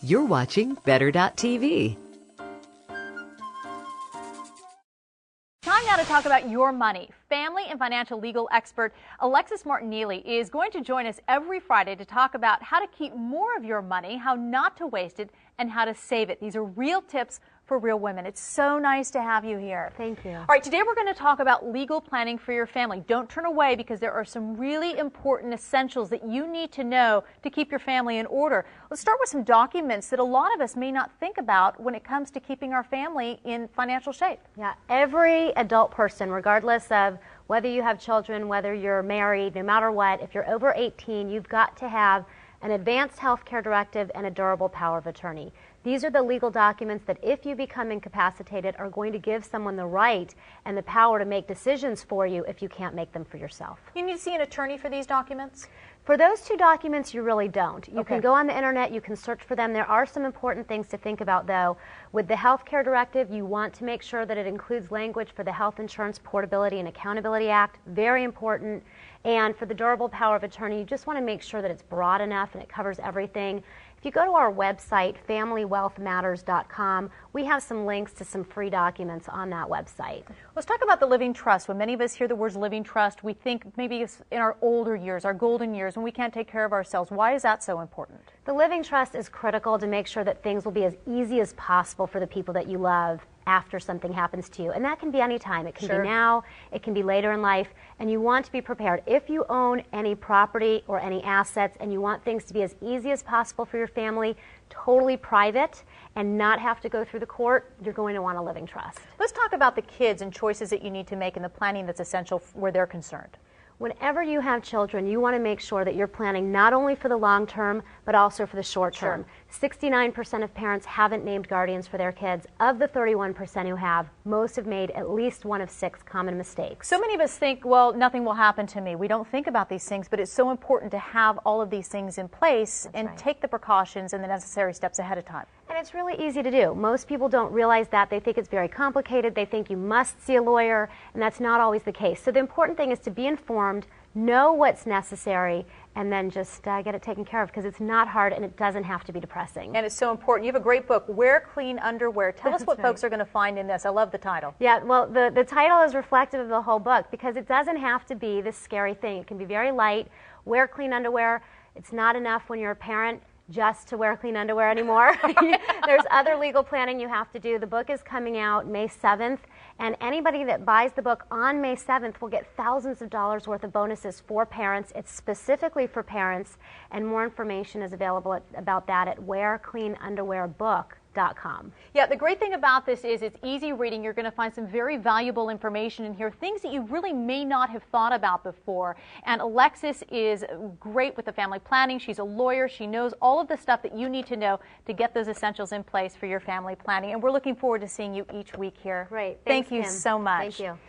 You're watching Better.tv. Time now to talk about your money. Family and financial legal expert Alexis Neely is going to join us every Friday to talk about how to keep more of your money, how not to waste it, and how to save it. These are real tips for real women. It's so nice to have you here. Thank you. All right, today we're going to talk about legal planning for your family. Don't turn away because there are some really important essentials that you need to know to keep your family in order. Let's start with some documents that a lot of us may not think about when it comes to keeping our family in financial shape. Yeah, every adult person, regardless of whether you have children, whether you're married, no matter what, if you're over 18, you've got to have an advanced health care directive and a durable power of attorney. These are the legal documents that if you become incapacitated are going to give someone the right and the power to make decisions for you if you can't make them for yourself. You need to see an attorney for these documents? For those two documents, you really don't. You Okay. can go on the internet, you can search for them. There are some important things to think about, though. With the health care directive, you want to make sure that it includes language for the Health Insurance Portability and Accountability Act. Very important. And for the durable power of attorney, you just want to make sure that it's broad enough and it covers everything. If you go to our website, familywealthmatters.com, we have some links to some free documents on that website. Let's talk about the living trust. When many of us hear the words living trust, we think maybe it's in our older years, our golden years, when we can't take care of ourselves. Why is that so important? The living trust is critical to make sure that things will be as easy as possible for the people that you love after something happens to you. And that can be any time. It can Sure. be now, it can be later in life, and you want to be prepared. If you own any property or any assets and you want things to be as easy as possible for your family, totally private, and not have to go through the court, you're going to want a living trust. Let's talk about the kids and choices that you need to make and the planning that's essential where they're concerned. Whenever you have children, you want to make sure that you're planning not only for the long term, but also for the short term. 69% of parents haven't named guardians for their kids. Of the 31% who have, most have made at least one of 6 common mistakes. So many of us think, well, nothing will happen to me. We don't think about these things, but it's so important to have all of these things in place and take the precautions and the necessary steps ahead of time. And it's really easy to do. Most people don't realize that. They think it's very complicated. They think you must see a lawyer, and that's not always the case. So the important thing is to be informed, know what's necessary, and then just get it taken care of, because it's not hard and it doesn't have to be depressing. And it's so important. You have a great book, Wear Clean Underwear. Tell us what That's right. folks are going to find in this. I love the title. Yeah, well, the title is reflective of the whole book, because it doesn't have to be this scary thing. It can be very light. Wear clean underwear. It's not enough when you're a parent just to wear clean underwear anymore. There's other legal planning you have to do. The book is coming out May 7th, and anybody that buys the book on May 7th will get thousands of dollars worth of bonuses for parents. It's specifically for parents, and more information is available about that at wearcleanunderwearbook.com. Yeah, the great thing about this is it's easy reading. You're going to find some very valuable information in here, things that you really may not have thought about before. And Alexis is great with the family planning. She's a lawyer. She knows all of the stuff that you need to know to get those essentials in place for your family planning. And we're looking forward to seeing you each week here. Great. Thank Thanks, you Kim. so much. Thank you.